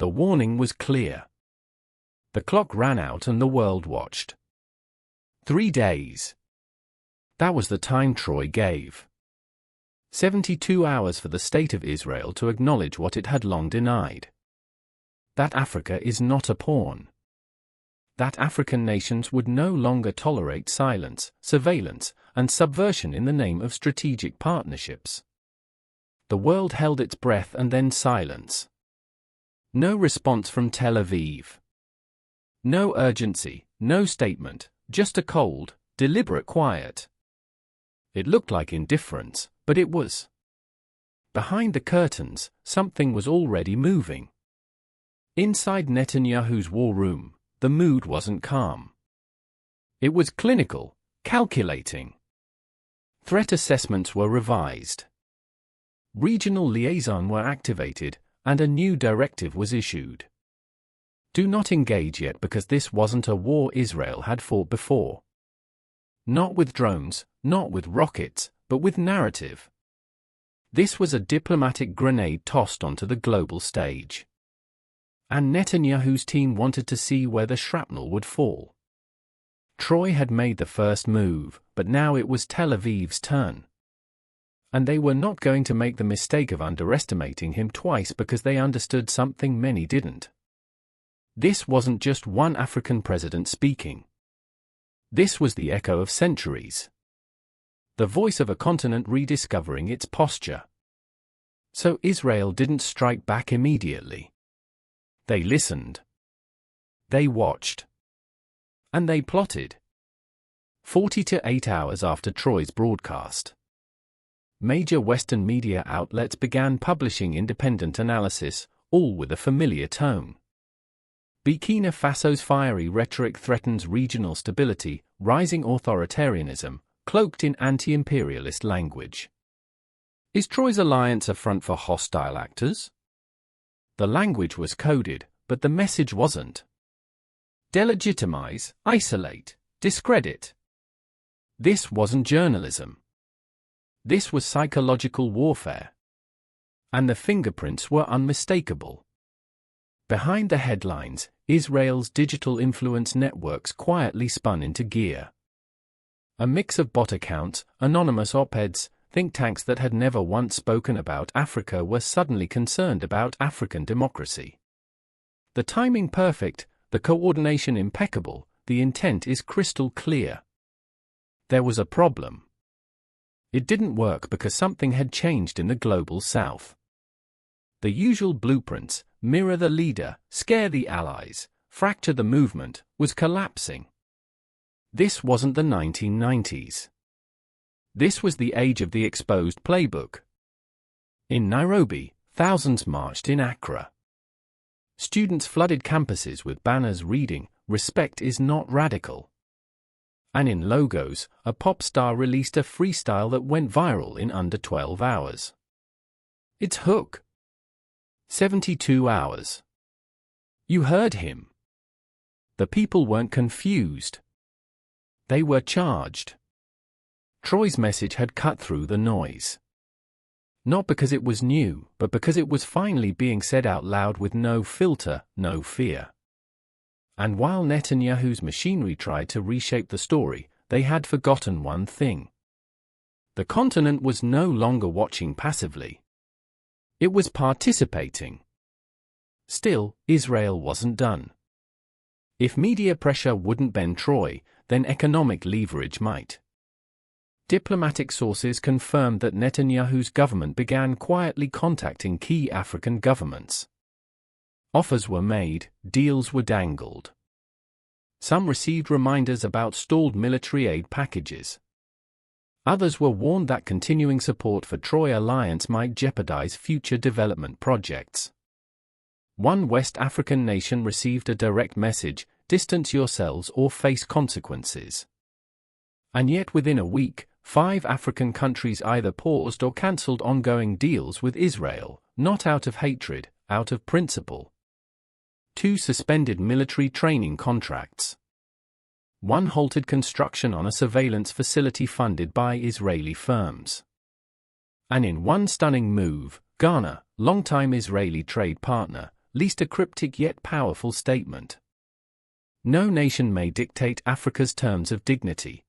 The warning was clear. The clock ran out and the world watched. 3 days. That was the time Traoré gave. 72 hours for the state of Israel to acknowledge what it had long denied. That Africa is not a pawn. That African nations would no longer tolerate silence, surveillance, and subversion in the name of strategic partnerships. The world held its breath and then silence. No response from Tel Aviv. No urgency, no statement, just a cold, deliberate quiet. It looked like indifference, but it was. Behind the curtains, something was already moving. Inside Netanyahu's war room, the mood wasn't calm. It was clinical, calculating. Threat assessments were revised. Regional liaisons were activated, and a new directive was issued. Do not engage yet because this wasn't a war Israel had fought before. Not with drones, not with rockets, but with narrative. This was a diplomatic grenade tossed onto the global stage. And Netanyahu's team wanted to see where the shrapnel would fall. Traoré had made the first move, but now it was Tel Aviv's turn. And they were not going to make the mistake of underestimating him twice because they understood something many didn't. This wasn't just one African president speaking. This was the echo of centuries. The voice of a continent rediscovering its posture. So Israel didn't strike back immediately. They listened. They watched. And they plotted. 48 hours after Traoré's broadcast, major Western media outlets began publishing independent analysis, all with a familiar tone. Burkina Faso's fiery rhetoric threatens regional stability, rising authoritarianism, cloaked in anti-imperialist language. Is Traoré's alliance a front for hostile actors? The language was coded, but the message wasn't. Delegitimize, isolate, discredit. This wasn't journalism. This was psychological warfare. And the fingerprints were unmistakable. Behind the headlines, Israel's digital influence networks quietly spun into gear. A mix of bot accounts, anonymous op-eds, think tanks that had never once spoken about Africa were suddenly concerned about African democracy. The timing perfect, the coordination impeccable, the intent is crystal clear. There was a problem. It didn't work because something had changed in the global south. The usual blueprints, mirror the leader, scare the allies, fracture the movement, was collapsing. This wasn't the 1990s. This was the age of the exposed playbook. In Nairobi, thousands marched in Accra. Students flooded campuses with banners reading, "Respect is not radical." And in Lagos, a pop star released a freestyle that went viral in under 12 hours. It's hook. 72 hours. You heard him. The people weren't confused. They were charged. Traoré's message had cut through the noise. Not because it was new, but because it was finally being said out loud with no filter, no fear. And while Netanyahu's machinery tried to reshape the story, they had forgotten one thing. The continent was no longer watching passively. It was participating. Still, Israel wasn't done. If media pressure wouldn't bend Traoré, then economic leverage might. Diplomatic sources confirmed that Netanyahu's government began quietly contacting key African governments. Offers were made, deals were dangled. Some received reminders about stalled military aid packages. Others were warned that continuing support for Traoré alliance might jeopardize future development projects. One West African nation received a direct message, "Distance yourselves or face consequences." And yet within a week, 5 African countries either paused or cancelled ongoing deals with Israel, not out of hatred, out of principle. 2 suspended military training contracts. 1 halted construction on a surveillance facility funded by Israeli firms. And in one stunning move, Ghana, longtime Israeli trade partner, least a cryptic yet powerful statement. No nation may dictate Africa's terms of dignity.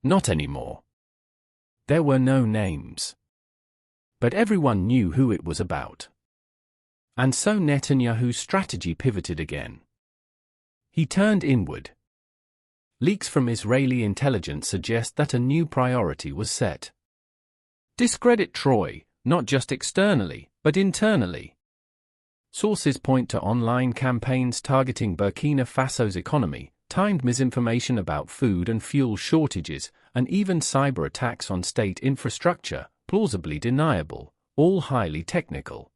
Not anymore. There were no names. But everyone knew who it was about. And so Netanyahu's strategy pivoted again. He turned inward. Leaks from Israeli intelligence suggest that a new priority was set. Discredit Traoré, not just externally, but internally. Sources point to online campaigns targeting Burkina Faso's economy, timed misinformation about food and fuel shortages, and even cyber attacks on state infrastructure, plausibly deniable, all highly technical.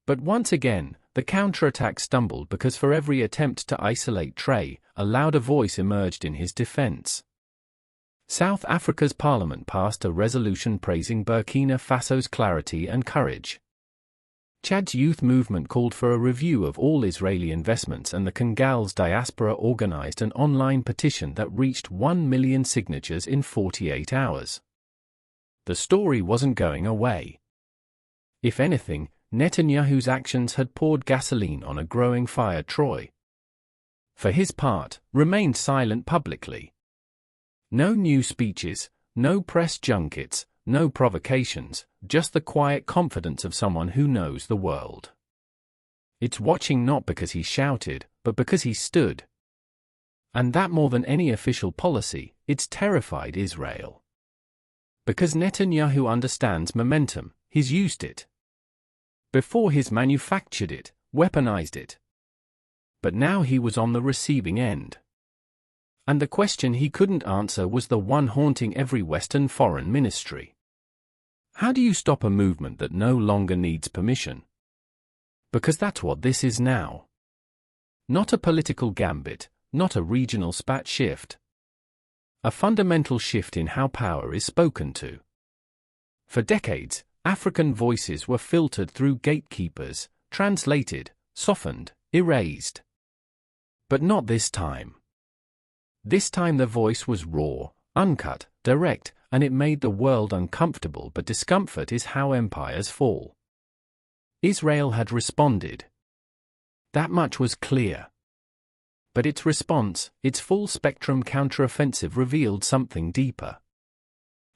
But once again, the counterattack stumbled because for every attempt to isolate Traoré, a louder voice emerged in his defense. South Africa's parliament passed a resolution praising Burkina Faso's clarity and courage. Chad's youth movement called for a review of all Israeli investments, and the Congolese diaspora organized an online petition that reached 1 million signatures in 48 hours. The story wasn't going away. If anything, Netanyahu's actions had poured gasoline on a growing fire. Traoré, for his part, remained silent publicly. No new speeches, no press junkets, no provocations, just the quiet confidence of someone who knows the world. It's watching not because he shouted, but because he stood. And that more than any official policy, it's terrified Israel. Because Netanyahu understands momentum, he's used it. Before he's manufactured it, weaponized it. But now he was on the receiving end. And the question he couldn't answer was the one haunting every Western foreign ministry. How do you stop a movement that no longer needs permission? Because that's what this is now. Not a political gambit, not a regional spat shift. A fundamental shift in how power is spoken to. For decades, African voices were filtered through gatekeepers, translated, softened, erased. But not this time. This time the voice was raw, uncut, direct, and it made the world uncomfortable. But discomfort is how empires fall. Israel had responded. That much was clear. But its response, its full-spectrum counteroffensive, revealed something deeper.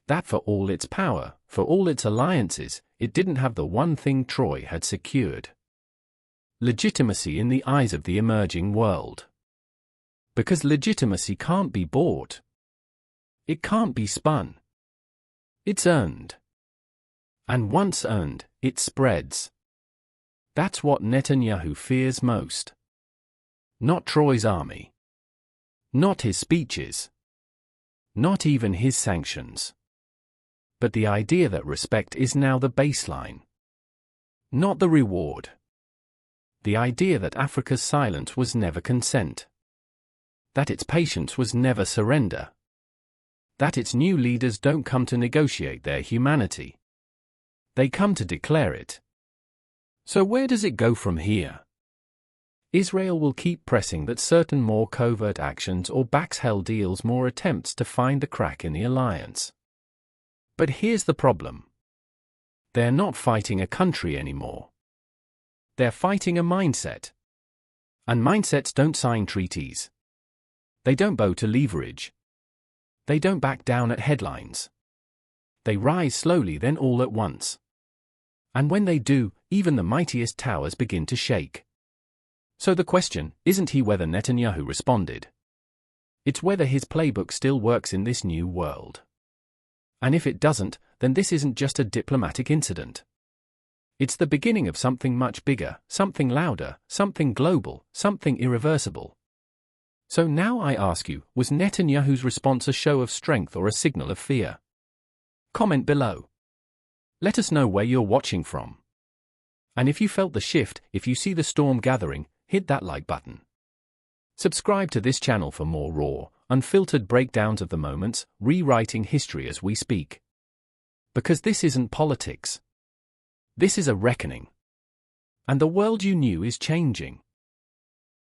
That for all its power, for all its alliances, it didn't have the one thing Traoré had secured. Legitimacy in the eyes of the emerging world. Because legitimacy can't be bought. It can't be spun. It's earned. And once earned, it spreads. That's what Netanyahu fears most. Not Traoré's army. Not his speeches. Not even his sanctions. But the idea that respect is now the baseline. Not the reward. The idea that Africa's silence was never consent. That its patience was never surrender. That its new leaders don't come to negotiate their humanity. They come to declare it. So where does it go from here? Israel will keep pressing that certain more covert actions or backs hell deals, more attempts to find the crack in the alliance. But here's the problem. They're not fighting a country anymore. They're fighting a mindset. And mindsets don't sign treaties. They don't bow to leverage. They don't back down at headlines. They rise slowly, then all at once. And when they do, even the mightiest towers begin to shake. So the question isn't whether Netanyahu responded. It's whether his playbook still works in this new world. And if it doesn't, then this isn't just a diplomatic incident. It's the beginning of something much bigger, something louder, something global, something irreversible. So now I ask you, was Netanyahu's response a show of strength or a signal of fear? Comment below. Let us know where you're watching from. And if you felt the shift, if you see the storm gathering, hit that like button. Subscribe to this channel for more raw, unfiltered breakdowns of the moments, rewriting history as we speak. Because this isn't politics. This is a reckoning. And the world you knew is changing.